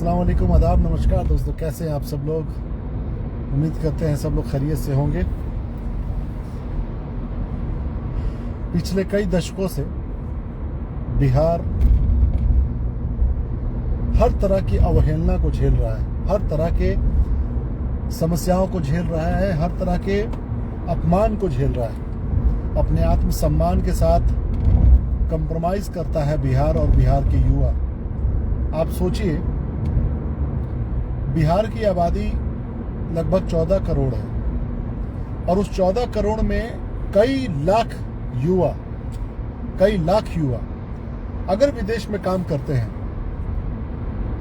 अस्सलाम वालेकुम, आदाब, नमस्कार दोस्तों। कैसे हैं आप सब लोग? उम्मीद करते हैं सब लोग खैरियत से होंगे। पिछले कई दशकों से बिहार हर तरह की अवहेलना को झेल रहा है, हर तरह के समस्याओं को झेल रहा है, हर तरह के अपमान को झेल रहा है। अपने आत्मसम्मान के साथ कंप्रोमाइज करता है बिहार और बिहार के युवा। आप सोचिए, बिहार की आबादी लगभग 14 करोड़ है और उस 14 करोड़ में कई लाख युवा अगर विदेश में काम करते हैं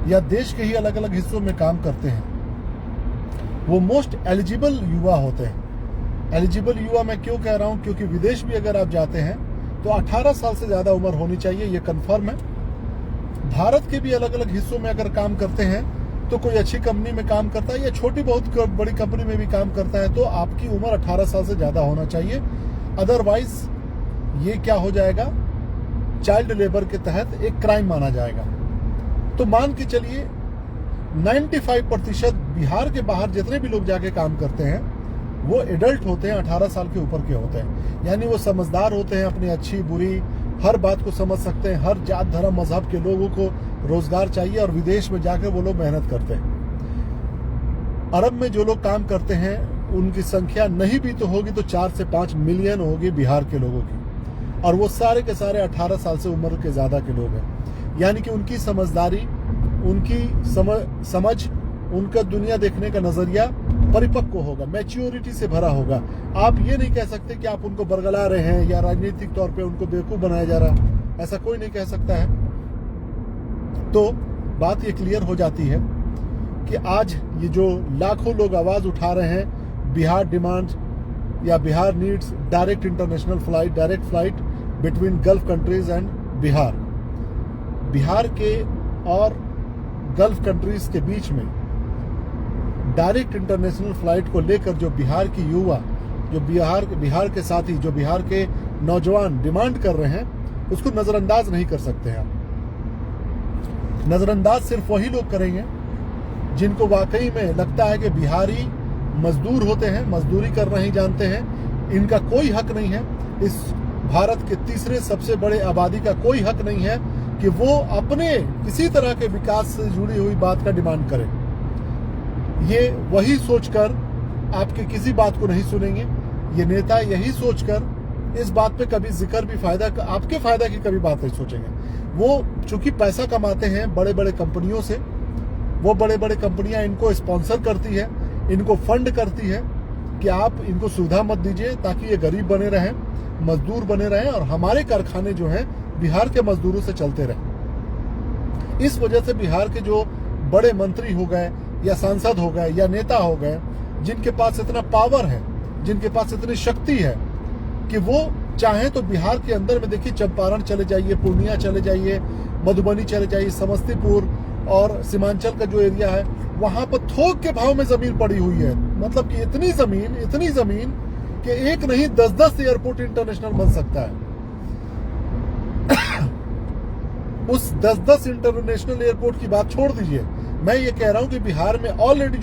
या देश के ही अलग अलग हिस्सों में काम करते हैं, वो मोस्ट एलिजिबल युवा होते हैं। एलिजिबल युवा मैं क्यों कह रहा हूं? क्योंकि विदेश भी अगर आप जाते हैं तो 18 साल से ज्यादा उम्र होनी चाहिए, ये कंफर्म है। भारत के भी अलग अलग हिस्सों में अगर काम करते हैं तो कोई अच्छी कंपनी में काम करता है या छोटी बहुत बड़ी कंपनी में भी काम करता है तो आपकी उम्र 18 साल से ज्यादा होना चाहिए। अदरवाइज ये क्या हो जाएगा, चाइल्ड लेबर के तहत एक क्राइम माना जाएगा। तो मान के चलिए 95% बिहार के बाहर जितने भी लोग जाके काम करते हैं वो एडल्ट होते हैं, 18 साल के ऊपर के होते हैं। यानी वो समझदार होते हैं, अपनी अच्छी बुरी हर बात को समझ सकते हैं। हर जात धर्म मजहब के लोगों को रोजगार चाहिए और विदेश में जाकर वो लोग मेहनत करते हैं। अरब में जो लोग काम करते हैं उनकी संख्या नहीं भी तो होगी तो 4 से 5 मिलियन होगी बिहार के लोगों की, और वो सारे के सारे 18 साल से उम्र के ज्यादा के लोग हैं। यानी कि उनकी समझदारी, उनकी समझ, उनका दुनिया देखने का नजरिया परिपक्व होगा, मैच्योरिटी से भरा होगा। आप ये नहीं कह सकते कि आप उनको बरगला रहे हैं या राजनीतिक तौर पे उनको बेवकूफ बनाया जा रहा है, ऐसा कोई नहीं कह सकता है। तो बात ये क्लियर हो जाती है कि आज ये जो लाखों लोग आवाज उठा रहे हैं, बिहार डिमांड या Bihar needs direct international flight, direct flight between gulf countries and Bihar. Bihar के और गल्फ कंट्रीज के बीच में डायरेक्ट इंटरनेशनल फ्लाइट को लेकर जो बिहार की युवा, जो बिहार के साथी, जो बिहार के नौजवान डिमांड कर रहे हैं, उसको नजरअंदाज नहीं कर सकते हैं। नजरअंदाज सिर्फ वही लोग करेंगे जिनको वाकई में लगता है कि बिहारी मजदूर होते हैं, मजदूरी करना ही जानते हैं, इनका कोई हक नहीं है, इस भारत के तीसरे सबसे बड़े आबादी का कोई हक नहीं है कि वो अपने किसी तरह के विकास से जुड़ी हुई बात का डिमांड करें। ये वही सोचकर आपके किसी बात को नहीं सुनेंगे। ये नेता यही सोचकर इस बात पे कभी जिक्र भी आपके फायदा की कभी बात नहीं सोचेंगे। वो चूंकि पैसा कमाते हैं बड़े बड़े कंपनियों से, वो बड़े बड़े कंपनियां इनको स्पॉन्सर करती है, इनको फंड करती है कि आप इनको सुविधा मत दीजिए ताकि ये गरीब बने रहें, मजदूर बने रहें और हमारे कारखाने जो हैं बिहार के मजदूरों से चलते रहें। इस वजह से बिहार के जो बड़े मंत्री हो गए या सांसद हो गए या नेता हो गए, जिनके पास इतना पावर है, जिनके पास इतनी शक्ति है कि वो चाहे तो बिहार के अंदर में देखिए, चंपारण चले जाइए, पूर्णिया चले जाइए, मधुबनी चले जाइए, समस्तीपुर और सीमांचल का जो एरिया है वहां पर थोक के भाव में जमीन पड़ी हुई है। मतलब कि इतनी जमीन कि एक नहीं 10-10 एयरपोर्ट इंटरनेशनल बन सकता है। उस 10-10 इंटरनेशनल एयरपोर्ट की बात छोड़ दीजिए, मैं ये कह रहा हूं कि बिहार में ऑलरेडी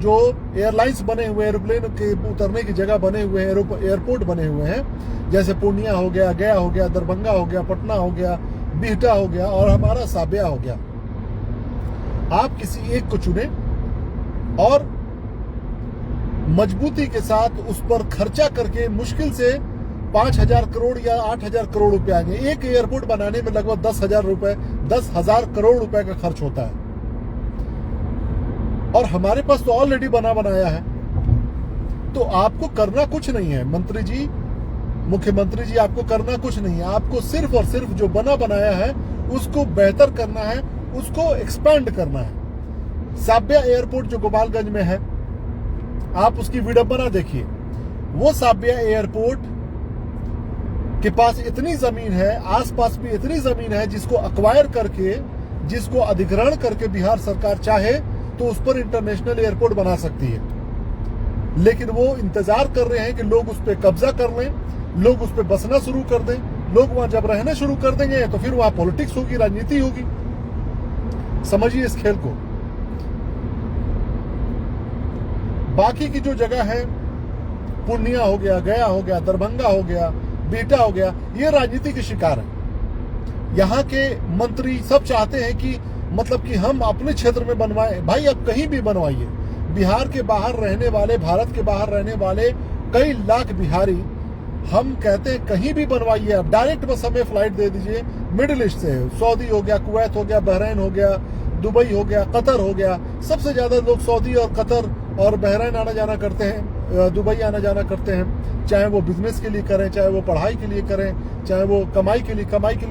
जो एयरलाइंस बने हुए, एरोप्लेन के उतरने की जगह बने हुए हैं, एयरपोर्ट बने हुए हैं, जैसे पूर्णिया हो गया, गया हो गया, दरभंगा हो गया, पटना हो गया, बिहटा हो गया और हमारा साबिया हो गया। आप किसी एक को चुने और मजबूती के साथ उस पर खर्चा करके मुश्किल से 5,000 करोड़ या 8,000 करोड़ रुपए आएंगे। एक एयरपोर्ट बनाने में लगभग 10,000 करोड़ रुपए का खर्च होता है और हमारे पास तो ऑलरेडी बना बनाया है। तो आपको करना कुछ नहीं है मंत्री जी, मुख्यमंत्री जी, आपको करना कुछ नहीं है। आपको सिर्फ और सिर्फ जो बना बनाया है उसको बेहतर करना है, उसको एक्सपेंड करना है। साबिया एयरपोर्ट जो गोपालगंज में है, आप उसकी विडंबना देखिए। वो साबिया एयरपोर्ट के पास इतनी जमीन है, आसपास भी इतनी जमीन है जिसको अक्वायर करके, जिसको अधिग्रहण करके बिहार सरकार चाहे तो उस पर इंटरनेशनल एयरपोर्ट बना सकती है। लेकिन वो इंतजार कर रहे हैं कि लोग उस पर कब्जा कर लें, लोग उस पर बसना शुरू कर दें। लोग वहां जब रहना शुरू कर देंगे तो फिर वहां पॉलिटिक्स होगी, राजनीति होगी। समझिए इस खेल को। बाकी की जो जगह है, पूर्णिया हो गया, गया हो गया, दरभंगा हो गया, बिहटा हो गया, ये राजनीति के शिकार है। यहाँ के मंत्री सब चाहते हैं कि मतलब कि हम अपने क्षेत्र में बनवाएं। भाई अब कहीं भी बनवाइए। बिहार के बाहर रहने वाले, भारत के बाहर रहने वाले कई लाख बिहारी, हम कहते हैं कहीं भी बनवाइए। अब डायरेक्ट बस हमें फ्लाइट दे दीजिए मिडिल ईस्ट से। सऊदी हो गया, कुवैत हो गया, बहरीन हो गया, दुबई हो गया, कतर हो गया। सबसे ज्यादा लोग सऊदी और कतर और बहरीन आना जाना करते हैं, दुबई आना जाना करते हैं। चाहे वो बिजनेस के लिए करें, चाहे वो पढ़ाई के लिए करें, चाहे वो कमाई के लिए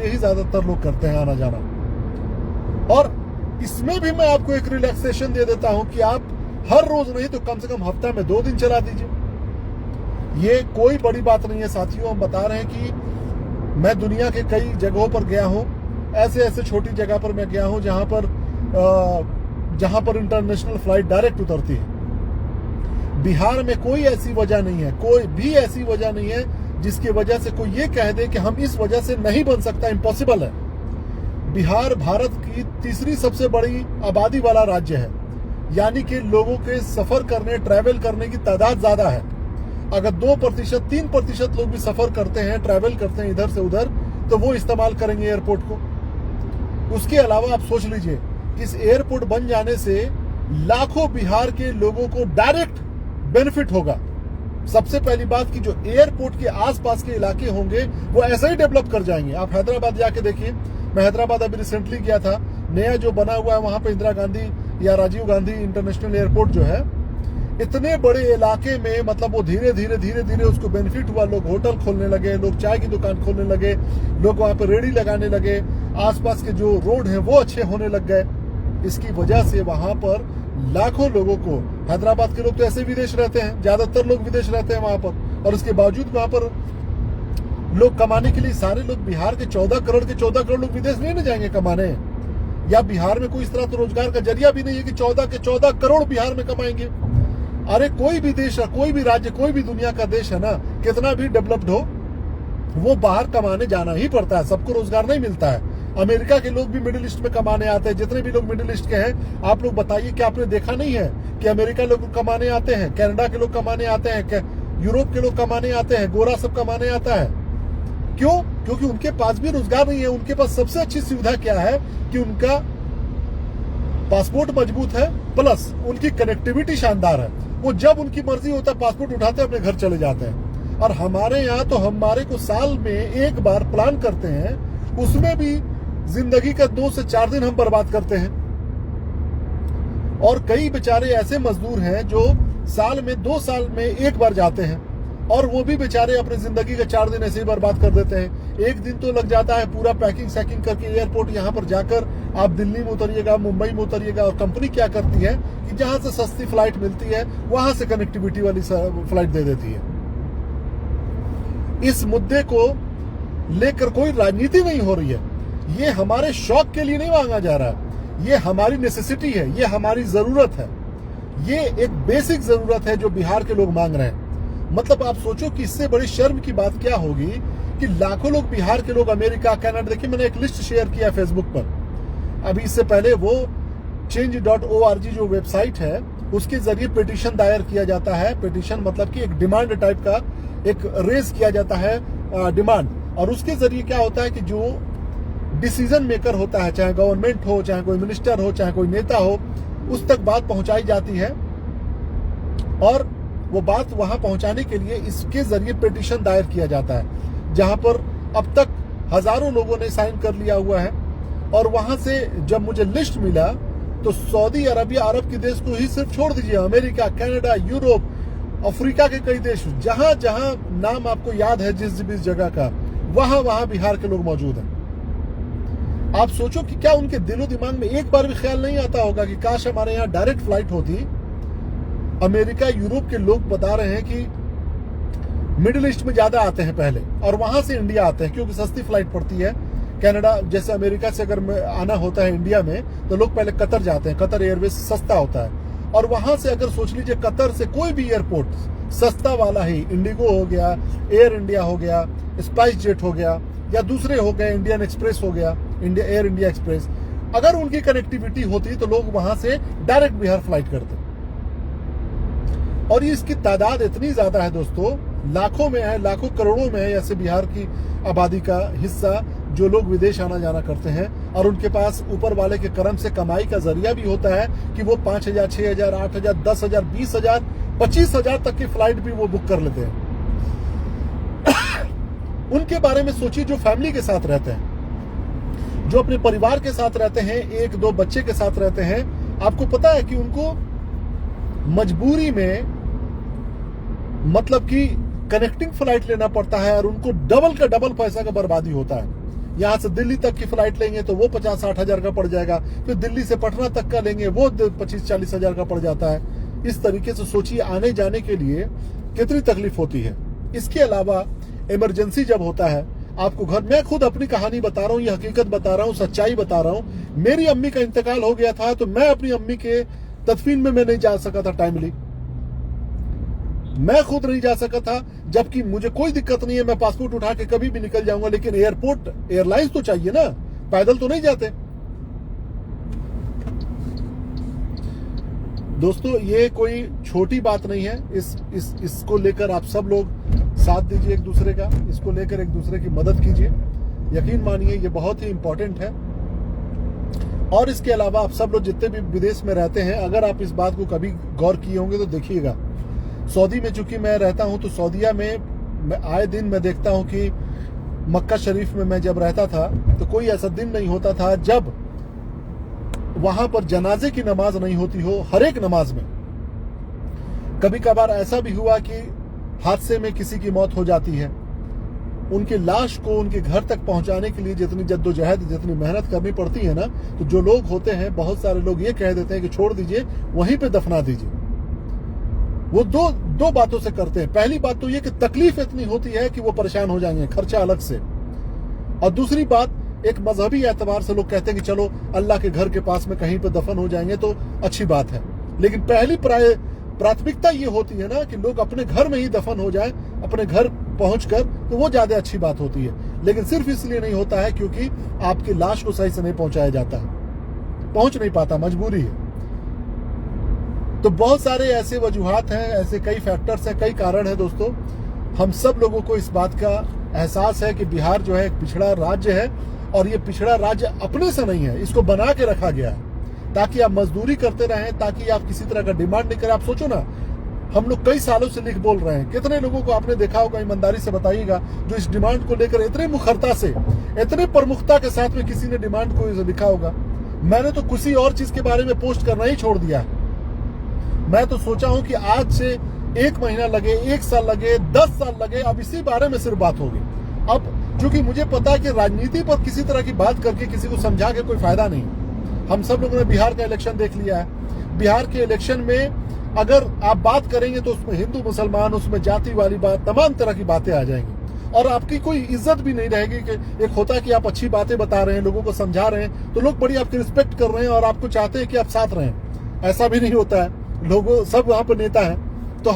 ही ज्यादातर लोग करते हैं आना जाना। और इसमें भी मैं आपको एक रिलैक्सेशन दे देता हूं कि आप हर रोज नहीं तो कम से कम हफ्ता में 2 दिन चला दीजिए। ये कोई बड़ी बात नहीं है साथियों। हम बता रहे हैं कि मैं दुनिया के कई जगहों पर गया हूं, ऐसे छोटी जगह पर मैं गया हूं जहां पर इंटरनेशनल फ्लाइट डायरेक्ट उतरती है। बिहार में कोई ऐसी वजह नहीं है, कोई भी ऐसी वजह नहीं है जिसकी वजह से कोई ये कह दे कि हम इस वजह से नहीं बन सकता। इम्पॉसिबल है। बिहार भारत की तीसरी सबसे बड़ी आबादी वाला राज्य है, यानी कि लोगों के सफर करने, ट्रैवल करने की तादाद ज्यादा है। अगर 2%, 3% लोग भी सफर करते हैं, ट्रैवल करते हैं इधर से उधर, तो वो इस्तेमाल करेंगे एयरपोर्ट को। उसके अलावा आप सोच लीजिए कि इस एयरपोर्ट बन जाने से लाखों बिहार के लोगों को डायरेक्ट बेनिफिट होगा। सबसे पहली बात कि जो एयरपोर्ट के आसपास के इलाके होंगे वो ऐसा ही डेवलप कर जाएंगे। आप हैदराबाद जाके देखिए। मैं हैदराबाद अभी रिसेंटली गया था। नया जो बना हुआ है वहां पे इंदिरा गांधी या राजीव गांधी इंटरनेशनल एयरपोर्ट जो है, इतने बड़े इलाके में मतलब वो धीरे धीरे उसको बेनिफिट हुआ। लोग होटल खोलने लगे, लोग चाय की दुकान खोलने लगे, लोग वहां पर रेडी लगाने लगे, आसपास के जो रोड है वो अच्छे होने लग गए। इसकी वजह से वहां पर लाखों लोगों को, हैदराबाद के लोग तो ऐसे विदेश रहते हैं, ज्यादातर लोग विदेश रहते हैं वहां पर, और उसके बावजूद वहां पर लोग कमाने के लिए, सारे लोग बिहार के 14 करोड़ लोग विदेश नहीं न जाएंगे कमाने। या बिहार में कोई इस तरह तो रोजगार का जरिया भी नहीं है कि 14 करोड़ बिहार में कमाएंगे। अरे कोई भी देश है, कोई भी राज्य, कोई भी दुनिया का देश है ना, कितना भी डेवलप्ड हो, वो बाहर कमाने जाना ही पड़ता है। सबको रोजगार नहीं मिलता है। अमेरिका के लोग भी मिडिल ईस्ट में कमाने आते हैं। जितने भी लोग मिडिल ईस्ट के हैं, आप लोग बताइए कि आपने देखा नहीं है कि अमेरिका लोग कमाने आते हैं, कनाडा के लोग कमाने आते हैं, यूरोप के लोग कमाने आते हैं, गोरा सब कमाने आता है। क्यों? क्योंकि उनके पास भी रोजगार नहीं है। उनके पास सबसे अच्छी सुविधा क्या है कि उनका पासपोर्ट मजबूत है, प्लस उनकी कनेक्टिविटी शानदार है। वो जब उनकी मर्जी होता है पासपोर्ट उठाते हैं, अपने घर चले जाते हैं। और हमारे यहाँ तो हमारे को साल में एक बार प्लान करते हैं, उसमें भी जिंदगी का 2 से 4 दिन हम बर्बाद करते हैं। और कई बेचारे ऐसे मजदूर हैं जो साल में 2 साल में एक बार जाते हैं, और वो भी बेचारे अपनी जिंदगी का 4 दिन ऐसे ही बर्बाद कर देते हैं। एक दिन तो लग जाता है पूरा पैकिंग सैकिंग करके एयरपोर्ट यहाँ पर जाकर आप दिल्ली में उतरिएगा, मुंबई में उतरिएगा। और कंपनी क्या करती है कि जहां से सस्ती फ्लाइट मिलती है वहां से कनेक्टिविटी वाली फ्लाइट दे देती है। इस मुद्दे को लेकर कोई राजनीति नहीं हो रही है। ये हमारे शौक के लिए नहीं मांगा जा रहा है, ये हमारी नेसेसिटी है, ये हमारी जरूरत है। ये एक बेसिक जरूरत है जो बिहार के लोग मांग रहे हैं। मतलब आप सोचो कि इससे बड़ी शर्म की बात क्या होगी कि लाखों लोग, बिहार के लोग अमेरिका, कनाडा, देखिए मैंने एक लिस्ट शेयर किया फेसबुक पर अभी। इससे पहले वो change.org जो वेबसाइट है उसके जरिए पिटीशन दायर किया जाता है। पिटीशन मतलब कि एक डिमांड टाइप का एक रेज किया जाता है डिमांड, और उसके जरिए क्या होता है कि जो डिसीजन मेकर होता है, चाहे गवर्नमेंट हो, चाहे कोई मिनिस्टर हो, चाहे कोई नेता हो, उस तक बात पहुंचाई जाती है। और वो बात वहां पहुंचाने के लिए इसके जरिए पिटीशन दायर किया जाता है, जहां पर अब तक हजारों लोगों ने साइन कर लिया हुआ है। और वहां से जब मुझे लिस्ट मिला तो सऊदी अरबिया, अरब के देश को ही सिर्फ छोड़ दीजिए, अमेरिका, कनाडा, यूरोप, अफ्रीका के कई देश, जहां जहां नाम आपको याद है जिस जगह का, वहां वहां बिहार के लोग मौजूद हैं। आप सोचो कि क्या उनके दिलो दिमाग में एक बार भी ख्याल नहीं आता होगा कि काश हमारे यहाँ डायरेक्ट फ्लाइट होती। अमेरिका, यूरोप के लोग बता रहे हैं कि मिडिल ईस्ट में ज्यादा आते हैं पहले, और वहां से इंडिया आते हैं क्योंकि सस्ती फ्लाइट पड़ती है। कनाडा जैसे अमेरिका से अगर आना होता है इंडिया में तो लोग पहले कतर जाते हैं, कतर एयरवेज सस्ता होता है। और वहां से अगर सोच लीजिए कतर से कोई भी एयरपोर्ट सस्ता वाला ही, इंडिगो हो गया, एयर इंडिया हो गया, स्पाइस जेट हो गया, या दूसरे हो गए, इंडियन एक्सप्रेस हो गया, एयर इंडिया एक्सप्रेस, अगर उनकी कनेक्टिविटी होती तो लोग वहां से डायरेक्ट बिहार फ्लाइट करते। और इसकी तादाद इतनी ज्यादा है दोस्तों, लाखों में है, लाखों करोड़ों में है ऐसे बिहार की आबादी का हिस्सा जो लोग विदेश आना जाना करते हैं, और उनके पास ऊपर वाले के कर्म से कमाई का जरिया भी होता है कि वो 5,000, 6,000, 8,000, 10,000, 20,000, 25,000 तक की फ्लाइट भी वो बुक कर लेते हैं। उनके बारे में सोचिए जो फैमिली के साथ रहते हैं, जो अपने परिवार के साथ रहते हैं, 1-2 बच्चे के साथ रहते हैं। आपको पता है कि उनको मजबूरी में मतलब कि कनेक्टिंग फ्लाइट लेना पड़ता है और उनको डबल का डबल पैसा का बर्बादी होता है। यहां से दिल्ली तक की फ्लाइट लेंगे तो वो 50-60 हजार का पड़ जाएगा, फिर दिल्ली से पटना तक का लेंगे वो 25-40 हजार का पड़ जाता है। इस तरीके से सोचिए आने जाने के लिए कितनी तकलीफ होती है। इसके अलावा इमरजेंसी जब होता है आपको घर, मैं खुद अपनी कहानी बता रहा हूँ, ये हकीकत बता रहा हूँ, सच्चाई बता रहा हूँ। मेरी अम्मी का इंतकाल हो गया था तो मैं अपनी अम्मी के तदफीन में मैं नहीं जा सका था टाइमली, मैं खुद नहीं जा सका था, जबकि मुझे कोई दिक्कत नहीं है, मैं पासपोर्ट उठा के कभी भी निकल जाऊंगा, लेकिन एयरपोर्ट एयरलाइंस तो चाहिए ना, पैदल तो नहीं जाते। दोस्तों ये कोई छोटी बात नहीं है, इसको लेकर आप सब लोग साथ दीजिए एक दूसरे का, इसको लेकर एक दूसरे की मदद कीजिए। यकीन मानिए ये बहुत ही इंपॉर्टेंट है। और इसके अलावा आप सब लोग जितने भी विदेश में रहते हैं, अगर आप इस बात को कभी गौर किए होंगे तो देखिएगा, सऊदी में चूंकि मैं रहता हूं तो सऊदीया में आए दिन मैं देखता हूं कि मक्का शरीफ में मैं जब रहता था तो कोई ऐसा दिन नहीं होता था जब वहां पर जनाजे की नमाज नहीं होती हो। हर एक नमाज में कभी कभार ऐसा भी हुआ कि हादसे में किसी की मौत हो जाती है, उनकी लाश को उनके घर तक पहुंचाने के लिए जितनी जद्दोजहद, जितनी मेहनत करनी पड़ती है ना, तो जो लोग होते हैं, बहुत सारे लोग ये कह देते हैं कि छोड़ दीजिए, वहीं पे दफना दीजिए। वो दो बातों से करते हैं। पहली बात तो ये कि तकलीफ इतनी होती है कि वो परेशान हो जाएंगे, खर्चा अलग से। और दूसरी बात, एक मजहबी एतबार से लोग कहते हैं कि चलो अल्लाह के घर के पास में कहीं पे दफन हो जाएंगे तो अच्छी बात है। लेकिन पहली प्राथमिकता ये होती है ना कि लोग अपने घर में ही दफन हो जाए, अपने घर पहुंचकर, तो वो ज्यादा अच्छी बात होती है। लेकिन सिर्फ इसलिए नहीं होता है क्योंकि आपकी लाश को सही से नहीं पहुंचाया जाता है, पहुंच नहीं पाता, मजबूरी है। तो बहुत सारे ऐसे वजूहात हैं, ऐसे कई फैक्टर्स हैं, कई कारण हैं दोस्तों। हम सब लोगों को इस बात का एहसास है कि बिहार जो है एक पिछड़ा राज्य है, और ये पिछड़ा राज्य अपने से नहीं है, इसको बना के रखा गया है ताकि आप मजदूरी करते रहें, ताकि आप किसी तरह का डिमांड नहीं करें। आप सोचो ना, हम लोग कई सालों से लिख बोल रहे हैं, कितने लोगों को आपने देखा होगा, ईमानदारी से बताइएगा, जो इस डिमांड को लेकर इतने मुखरता से, इतने प्रमुखता के साथ में किसी ने डिमांड को लिखा होगा। मैंने तो किसी और चीज के बारे में पोस्ट करना ही छोड़ दिया। मैं तो सोचा हूं कि आज से 1 महीना लगे, 1 साल लगे, 10 साल लगे, अब इसी बारे में सिर्फ बात होगी। अब क्योंकि मुझे पता है कि राजनीति पर किसी तरह की बात करके किसी को समझा के कोई फायदा नहीं। हम सब लोगों ने बिहार का इलेक्शन देख लिया है। बिहार के इलेक्शन में अगर आप बात करेंगे तो उसमें हिंदू मुसलमान, उसमें जाति वाली बात, तमाम तरह की बातें आ जाएंगी और आपकी कोई इज्जत भी नहीं रहेगी। कि एक होता है कि आप अच्छी बातें बता रहे हैं, लोगों को समझा रहे हैं, तो लोग बड़ी आपकी रिस्पेक्ट कर रहे हैं और आपको चाहते हैं कि आप साथ रहें। ऐसा भी नहीं होता है, लोगों सब वहां पर नेता है, तो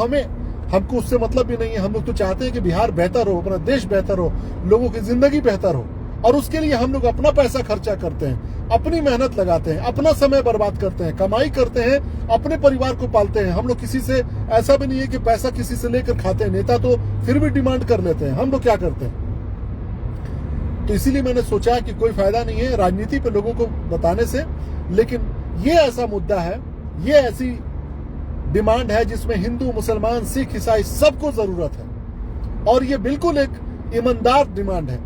हमको उससे मतलब भी नहीं है। हम लोग तो चाहते हैं कि बिहार बेहतर हो, अपना देश बेहतर हो, लोगों की जिंदगी बेहतर हो, और उसके लिए हम लोग अपना पैसा खर्चा करते हैं, अपनी मेहनत लगाते हैं, अपना समय बर्बाद करते हैं, कमाई करते हैं, अपने परिवार को पालते हैं। हम लोग किसी से, ऐसा भी नहीं है कि पैसा किसी से लेकर खाते हैं। नेता तो फिर भी डिमांड कर लेते हैं, हम लोग क्या करते हैं? तो इसीलिए मैंने सोचा कि कोई फायदा नहीं है राजनीति पे लोगों को बताने से, लेकिन ये ऐसा मुद्दा है, ये ऐसी डिमांड है जिसमें हिंदू, मुसलमान, सिख, ईसाई सबको जरूरत है, और ये बिल्कुल एक ईमानदार डिमांड है।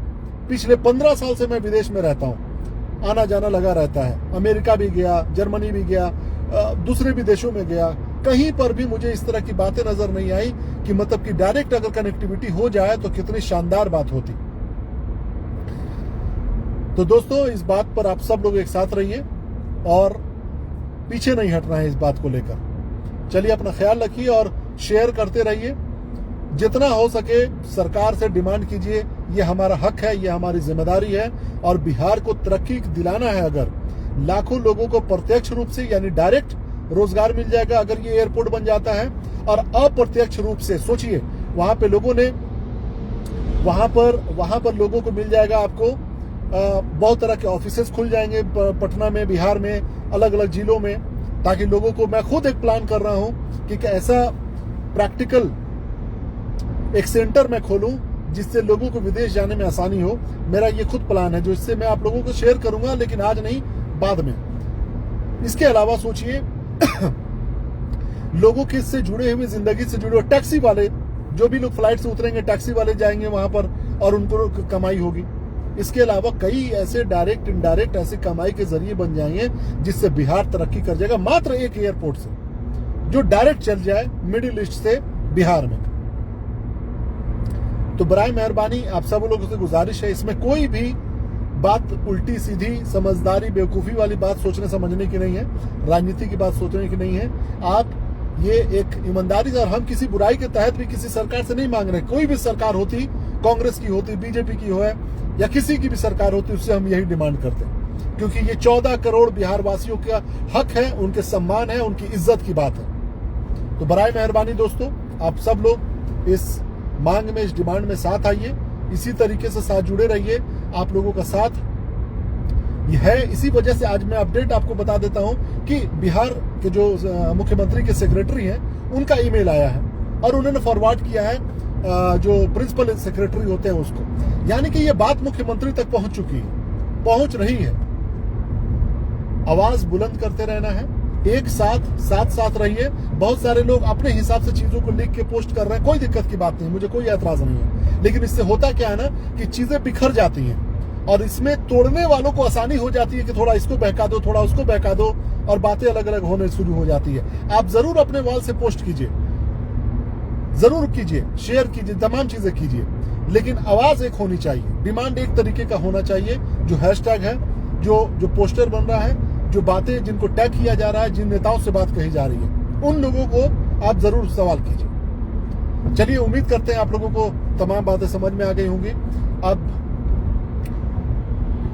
पिछले 15 साल से मैं विदेश में रहता हूं, आना जाना लगा रहता है, अमेरिका भी गया, जर्मनी भी गया, दूसरे भी देशों में गया, कहीं पर भी मुझे इस तरह की बातें नजर नहीं आई कि मतलब कि डायरेक्ट अगर कनेक्टिविटी हो जाए तो कितनी शानदार बात होती। तो दोस्तों इस बात पर आप सब लोग एक साथ रहिए और पीछे नहीं हटना है इस बात को लेकर। चलिए अपना ख्याल रखिए और शेयर करते रहिए, जितना हो सके सरकार से डिमांड कीजिए, ये हमारा हक है, ये हमारी जिम्मेदारी है। और बिहार को तरक्की दिलाना है, अगर लाखों लोगों को प्रत्यक्ष रूप से यानी डायरेक्ट रोजगार मिल जाएगा अगर ये एयरपोर्ट बन जाता है, और अप्रत्यक्ष रूप से सोचिए वहां पे लोगों ने, वहां पर लोगों को मिल जाएगा आपको बहुत तरह के ऑफिसेस खुल जाएंगे पटना में, बिहार में, अलग अलग जिलों में, ताकि लोगों को, मैं खुद एक प्लान कर रहा हूं कि ऐसा प्रैक्टिकल एक सेंटर मैं खोलूं जिससे लोगों को विदेश जाने में आसानी हो। मेरा ये खुद प्लान है जो इससे मैं आप लोगों को शेयर करूंगा, लेकिन आज नहीं, बाद में। इसके अलावा सोचिए लोगों के इससे जुड़े हुए, जिंदगी से जुड़े हुए टैक्सी वाले, जो भी लोग फ्लाइट से उतरेंगे टैक्सी वाले जाएंगे वहां पर और उनको कमाई होगी। इसके अलावा कई ऐसे डायरेक्ट इनडायरेक्ट ऐसे कमाई के जरिए बन जाएंगे जिससे बिहार तरक्की कर जाएगा, मात्र एक एयरपोर्ट से जो डायरेक्ट चल जाए मिडिल ईस्ट से बिहार में। तो बराए मेहरबानी आप सब लोगों से गुजारिश है, इसमें कोई भी बात उल्टी सीधी समझदारी बेवकूफी वाली बात सोचने समझने की नहीं है, राजनीति की बात सोचने की नहीं है। आप ये एक ईमानदारी, और हम किसी बुराई के तहत भी किसी सरकार से नहीं मांग रहे। कोई भी सरकार होती, कांग्रेस की होती, बीजेपी की हो या किसी की भी सरकार होती, उससे हम यही डिमांड करते हैं, क्योंकि ये 14 करोड़ बिहार वासियों का हक है, उनके सम्मान है, उनकी इज्जत की बात है। तो बराए मेहरबानी दोस्तों, आप सब लोग इस मांग में, इस डिमांड में साथ आइए, इसी तरीके से साथ जुड़े रहिए। आप लोगों का साथ है, इसी वजह से आज मैं अपडेट आपको बता देता हूं कि बिहार के जो मुख्यमंत्री के सेक्रेटरी हैं उनका ईमेल आया है और उन्होंने फॉरवर्ड किया है जो प्रिंसिपल सेक्रेटरी होते हैं उसको, यानी कि ये बात मुख्यमंत्री तक पहुंच चुकी है, पहुंच रही है। आवाज बुलंद करते रहना है, एक साथ रहिए। बहुत सारे लोग अपने हिसाब से चीजों को लिख के पोस्ट कर रहे हैं, कोई दिक्कत की बात नहीं, मुझे कोई ऐतराज नहीं है, लेकिन इससे होता क्या है ना कि चीजें बिखर जाती हैं और इसमें तोड़ने वालों को आसानी हो जाती है कि थोड़ा इसको बहका दो, थोड़ा उसको बहका दो, और बातें अलग अलग होने शुरू हो जाती है। आप जरूर अपने वॉल से पोस्ट कीजिए, जरूर कीजिए, शेयर कीजिए, तमाम चीजें कीजिए, लेकिन आवाज एक होनी चाहिए, डिमांड एक तरीके का होना चाहिए। जो हैशटैग है, जो पोस्टर बन रहा है, जो बातें जिनको टैग किया जा रहा है, जिन नेताओं से बात कही जा रही है, उन लोगों को आप जरूर सवाल कीजिए। चलिए, उम्मीद करते हैं आप लोगों को तमाम बातें समझ में आ गई होंगी। अब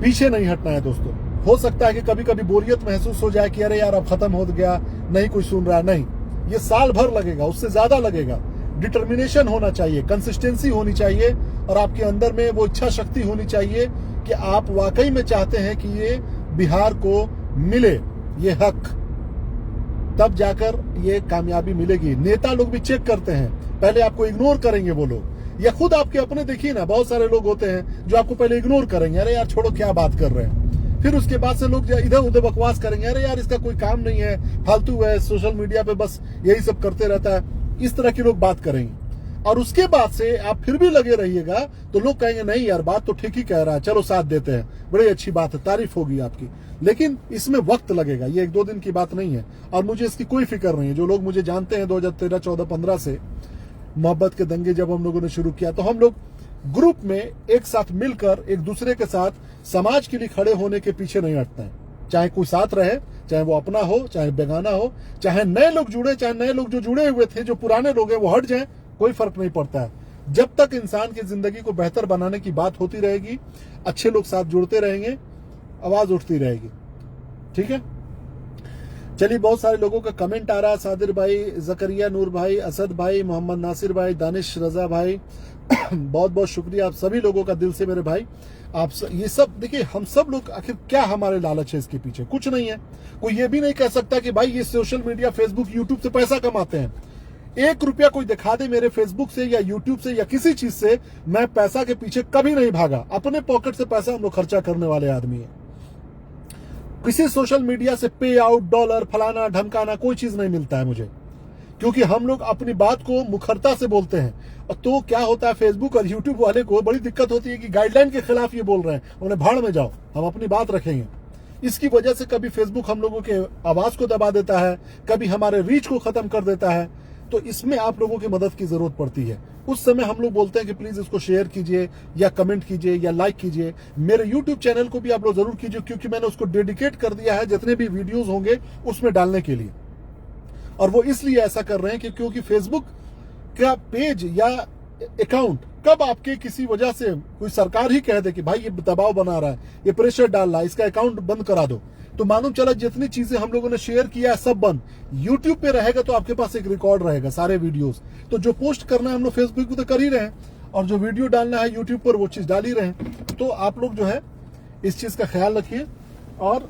पीछे नहीं हटना है दोस्तों। हो सकता है कि कभी कभी बोरियत महसूस हो जाए कि अरे यार अब खत्म हो गया, नहीं कोई सुन रहा है, नहीं, ये साल भर लगेगा, उससे ज्यादा लगेगा। डिटर्मिनेशन होना चाहिए, कंसिस्टेंसी होनी चाहिए, और आपके अंदर में वो इच्छा शक्ति होनी चाहिए कि आप वाकई में चाहते हैं कि ये बिहार को मिले ये हक, तब जाकर ये कामयाबी मिलेगी। नेता लोग भी चेक करते हैं, पहले आपको इग्नोर करेंगे वो लोग, या खुद आपके अपने देखिए ना, बहुत सारे लोग होते हैं जो आपको पहले इग्नोर करेंगे, अरे यार छोड़ो क्या बात कर रहे हैं, फिर उसके बाद से लोग इधर उधर बकवास करेंगे, अरे यार इसका कोई काम नहीं है, फालतू है, सोशल मीडिया पे बस यही सब करते रहता है, इस तरह के लोग बात करेंगे। और उसके बाद से आप फिर भी लगे रहिएगा तो लोग कहेंगे नहीं यार बात तो ठीक ही कह रहा है, चलो साथ देते हैं, बड़ी अच्छी बात है, तारीफ होगी आपकी। लेकिन इसमें वक्त लगेगा, ये 1-2 दिन की बात नहीं है, और मुझे इसकी कोई फिक्र नहीं है। जो लोग मुझे जानते हैं 2013, 14, 15 से मोहब्बत के दंगे जब हम लोगों ने शुरू किया, तो हम लोग ग्रुप में एक साथ मिलकर एक दूसरे के साथ समाज के लिए खड़े होने के पीछे नहीं हटते हैं। चाहे कोई साथ रहे, चाहे वो अपना हो, चाहे बेगाना हो, चाहे नए लोग जुड़े, चाहे नए लोग जो जुड़े हुए थे, जो पुराने लोग हैं वो हट जाएं, कोई फर्क नहीं पड़ता है। जब तक इंसान की जिंदगी को बेहतर बनाने की बात होती रहेगी, अच्छे लोग साथ जुड़ते रहेंगे, आवाज उठती रहेगी। ठीक है, चलिए, बहुत सारे लोगों का कमेंट आ रहा है, सादिर भाई, जकरिया नूर भाई, असद भाई, मोहम्मद नासिर भाई, दानिश रजा भाई, बहुत बहुत शुक्रिया आप सभी लोगों का दिल से मेरे भाई। ये सब देखिए, हम सब लोग आखिर क्या हमारे लालच है इसके पीछे, कुछ नहीं है। कोई ये भी नहीं कह सकता कि भाई ये सोशल मीडिया, फेसबुक, यूट्यूब से पैसा कमाते हैं। 1 रुपया कोई दिखा दे मेरे फेसबुक से या यूट्यूब से या किसी चीज से, मैं पैसा के पीछे कभी नहीं भागा। अपने पॉकेट से पैसा हम लोग खर्चा करने वाले आदमी है। किसी सोशल मीडिया से पे आउट, डॉलर, फलाना ढमकाना, कोई चीज नहीं मिलता है मुझे, क्योंकि हम लोग अपनी बात को मुखरता से बोलते हैं। और तो क्या होता है, फेसबुक और यूट्यूब वाले को बड़ी दिक्कत होती है कि गाइडलाइन के खिलाफ ये बोल रहे हैं, उन्हें भाड़ में जाओ, हम अपनी बात रखेंगे। इसकी वजह से कभी फेसबुक हम लोगों के आवाज को दबा देता है, कभी हमारे रीच को खत्म कर देता है। तो इसमें आप लोगों की मदद की जरूरत पड़ती है। उस समय हम लोग बोलते हैं कि प्लीज इसको शेयर कीजिए या कमेंट कीजिए या लाइक कीजिए। मेरे यूट्यूब चैनल को भी आप लोग जरूर कीजिए, क्योंकि मैंने उसको डेडिकेट कर दिया है जितने भी वीडियोस होंगे उसमें डालने के लिए। और वो इसलिए ऐसा कर रहे हैं कि क्योंकि फेसबुक का पेज या अकाउंट कब आपके किसी वजह से कोई सरकार ही कह दे कि भाई ये दबाव बना रहा है, ये प्रेशर डाल रहा है, इसका अकाउंट बंद करा दो, तो मालूम चला जितनी चीजें हम लोगों ने शेयर किया है सब बंद। यूट्यूब पे रहेगा तो आपके पास एक रिकॉर्ड रहेगा सारे वीडियोस। तो जो पोस्ट करना है हम लोग फेसबुक पे तो कर ही रहे हैं, और जो वीडियो डालना है यूट्यूब पर वो चीज डाल ही रहे हैं। तो आप लोग जो है इस चीज का ख्याल रखिए और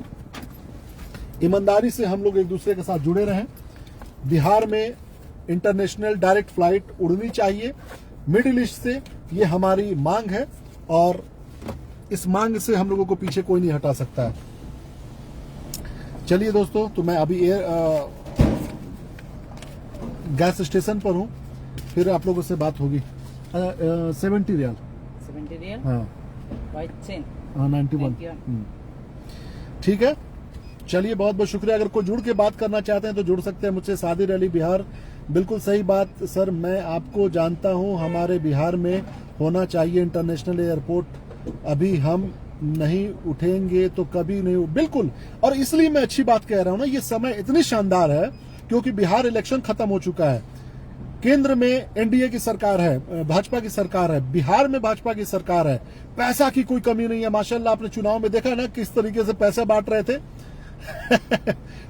ईमानदारी से हम लोग एक दूसरे के साथ जुड़े रहें। बिहार में इंटरनेशनल डायरेक्ट फ्लाइट उड़नी चाहिए मिडिल ईस्ट से, ये हमारी मांग है और इस मांग से हम लोगों को पीछे कोई नहीं हटा सकता है। चलिए दोस्तों, तो मैं अभी गैस स्टेशन पर हूँ, फिर आप लोगों से बात होगी। 70 रियाल हाँ, हाँ 91 ठीक है। चलिए, बहुत बहुत शुक्रिया। अगर कोई जुड़ के बात करना चाहते हैं तो जुड़ सकते हैं मुझसे। सादिर अली बिहार, बिल्कुल सही बात सर, मैं आपको जानता हूं, हमारे बिहार में होना चाहिए इंटरनेशनल एयरपोर्ट। अभी हम नहीं उठेंगे तो कभी नहीं। बिल्कुल, और इसलिए मैं अच्छी बात कह रहा हूं ना, ये समय इतनी शानदार है क्योंकि बिहार इलेक्शन खत्म हो चुका है। केंद्र में एनडीए की सरकार है, भाजपा की सरकार है, बिहार में भाजपा की सरकार है, पैसा की कोई कमी नहीं है। माशाल्लाह, आपने चुनाव में देखा ना किस तरीके से पैसा बांट रहे थे।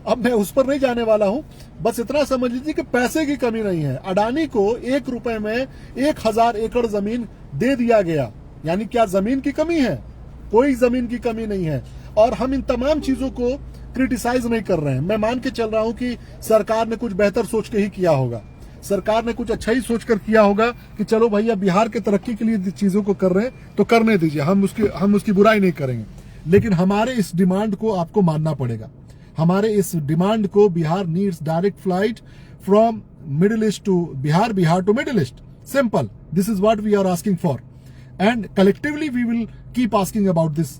अब मैं उस पर नहीं जाने वाला हूं, बस इतना समझ लीजिए कि पैसे की कमी नहीं है। अडानी को 1 रुपए में 1000 एकड़ जमीन दे दिया गया, यानी क्या जमीन की कमी है? कोई जमीन की कमी नहीं है। और हम इन तमाम चीजों को क्रिटिसाइज नहीं कर रहे हैं। मैं मान के चल रहा हूं कि सरकार ने कुछ बेहतर सोच के ही किया होगा, सरकार ने कुछ अच्छा ही सोचकर किया होगा कि चलो भैया बिहार के तरक्की के लिए चीजों को कर रहे हैं तो करने दीजिए, हम उसकी बुराई नहीं करेंगे। लेकिन हमारे इस डिमांड को आपको मानना पड़ेगा। हमारे इस डिमांड को, Bihar needs direct flight from middle east to Bihar, Bihar to middle east, simple. This is what we are asking for and collectively we will keep asking about this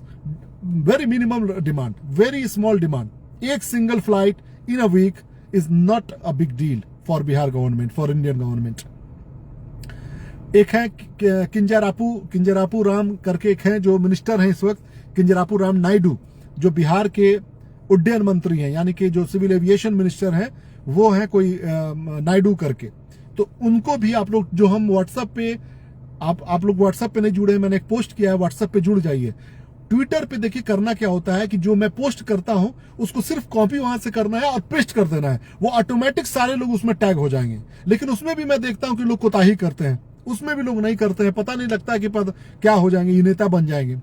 very minimum demand, very small demand. एक single flight in a week is not a big deal for Bihar government, for Indian government. एक है किंजरापू राम करके एक है जो minister हैं इस वक्त, किंजरापू राम नायडू, जो बिहार के उड्डयन मंत्री हैं, यानी कि जो सिविल एविएशन मिनिस्टर हैं वो हैं कोई नायडू करके। तो उनको भी आप लोग, जो हम व्हाट्सएप पे, आप लोग व्हाट्सएप पे नहीं जुड़े हैं, मैंने एक पोस्ट किया है, व्हाट्सएप पे जुड़ जाइए। ट्विटर पे देखिए करना क्या होता है कि जो मैं पोस्ट करता हूं उसको सिर्फ कॉपी वहां से करना है और पेस्ट कर देना है, वो ऑटोमेटिक सारे लोग उसमें टैग हो जाएंगे। लेकिन उसमें भी मैं देखता हूं कि लोग कोताही करते हैं, उसमें भी लोग नहीं करते हैं, पता नहीं लगता कि क्या हो जाएंगे, ये नेता बन जाएंगे।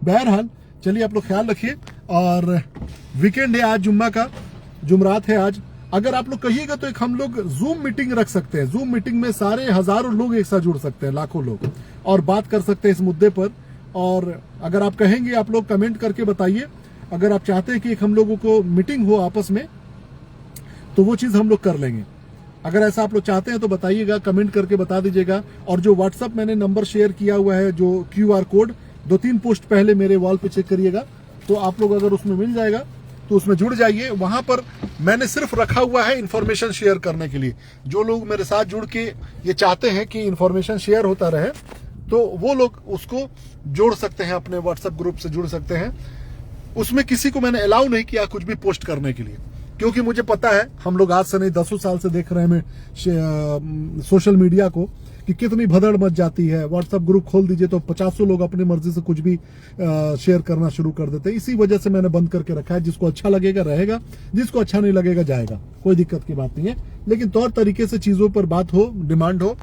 बहरहाल चलिए, आप लोग ख्याल रखिए। और वीकेंड है आज, जुम्मा का जुमरात है आज। अगर आप लोग कहिएगा तो एक हम लोग जूम मीटिंग रख सकते हैं। जूम मीटिंग में सारे हजारों लोग एक साथ जुड़ सकते हैं, लाखों लोग, और बात कर सकते हैं इस मुद्दे पर। और अगर आप कहेंगे, आप लोग कमेंट करके बताइए, अगर आप चाहते हैं कि एक हम लोगों को मीटिंग हो आपस में तो वो चीज हम लोग कर लेंगे। अगर ऐसा आप लोग चाहते हैं तो बताइएगा, कमेंट करके बता दीजिएगा। और जो व्हाट्सएप मैंने नंबर शेयर किया हुआ है, जो QR कोड 2-3 पोस्ट पहले मेरे वॉल पे चेक करिएगा, तो आप लोग अगर उसमें मिल जाएगा तो उसमें जुड़ जाइए। वहां पर मैंने सिर्फ रखा हुआ है इन्फॉर्मेशन शेयर करने के लिए। जो लोग मेरे साथ जुड़ के ये चाहते हैं कि इन्फॉर्मेशन शेयर होता रहे तो वो लोग उसको जोड़ सकते हैं, अपने व्हाट्सएप ग्रुप से जुड़ सकते हैं। उसमें किसी को मैंने अलाउ नहीं किया कुछ भी पोस्ट करने के लिए, क्योंकि मुझे पता है, हम लोग आज से नहीं 10 साल से देख रहे हैं सोशल मीडिया को कि कितनी भदड़ मच जाती है। व्हाट्सएप ग्रुप खोल दीजिए तो 50 लोग अपनी मर्जी से कुछ भी शेयर करना शुरू कर देते हैं। इसी वजह से मैंने बंद करके रखा है। जिसको अच्छा लगेगा रहेगा, जिसको अच्छा नहीं लगेगा जाएगा, कोई दिक्कत की बात नहीं है। लेकिन तौर तरीके से चीजों पर बात हो, डिमांड हो,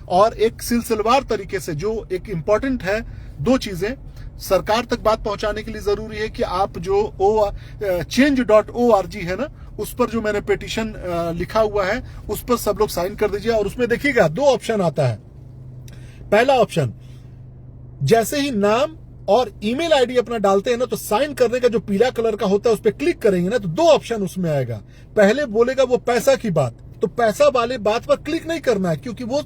और एक सिलसिलेवार तरीके से, जो एक इंपॉर्टेंट है। 2 चीजें सरकार तक बात पहुंचाने के लिए जरूरी है कि आप जो change.org है ना, उस पर जो मैंने पिटीशन लिखा हुआ है उस पर सब लोग साइन कर दीजिए। और उसमें देखिएगा 2 ऑप्शन आता है। पहला ऑप्शन, जैसे ही नाम और ईमेल आईडी अपना डालते हैं ना, तो साइन करने का जो पीला कलर का होता है उस पर क्लिक करेंगे ना, तो 2 ऑप्शन उसमें आएगा। पहले बोलेगा वो पैसा की बात, तो पैसा वाले बात पर क्लिक नहीं करना है, क्योंकि वो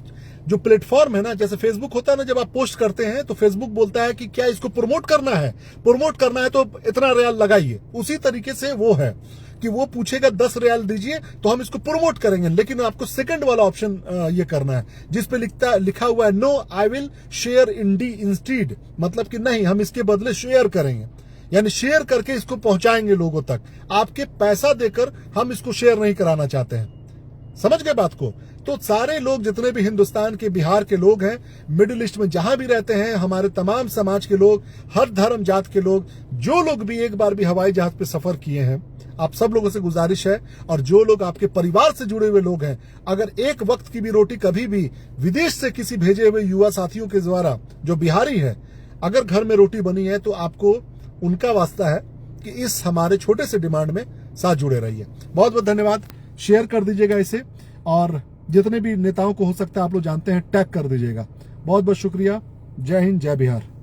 जो प्लेटफॉर्म है ना, जैसे फेसबुक होता है ना, जब आप पोस्ट करते हैं तो फेसबुक बोलता है कि क्या इसको प्रमोट करना है, तो इतना रियाल लगाइए। उसी तरीके से वो है कि वो पूछेगा 10 रियाल दीजिए तो हम इसको प्रमोट करेंगे। लेकिन आपको सेकंड वाला ऑप्शन ये करना है, जिस पे लिखा हुआ है no I will share instead, मतलब कि नहीं, हम इसके बदले शेयर करेंगे, यानी शेयर करके इसको पहुंचाएंगे लोगों तक। आपके पैसा देकर हम इसको शेयर नहीं कराना चाहते हैं। समझ गए बात को? तो सारे लोग, जितने भी हिंदुस्तान के, बिहार के लोग हैं, मिडिल ईस्ट में जहां भी रहते हैं, हमारे तमाम समाज के लोग, हर धर्म जात के लोग, जो लोग भी एक बार भी हवाई जहाज पे सफर किए हैं, आप सब लोगों से गुजारिश है, और जो लोग आपके परिवार से जुड़े हुए लोग हैं, अगर एक वक्त की भी रोटी कभी भी विदेश से किसी भेजे हुए युवा साथियों के द्वारा, जो बिहारी है, अगर घर में रोटी बनी है तो आपको उनका वास्ता है कि इस हमारे छोटे से डिमांड में साथ जुड़े रहिए। बहुत बहुत धन्यवाद। शेयर कर दीजिएगा इसे, और जितने भी नेताओं को हो सकता है आप लोग जानते हैं टैग कर दीजिएगा। बहुत बहुत शुक्रिया। जय हिंद, जय बिहार।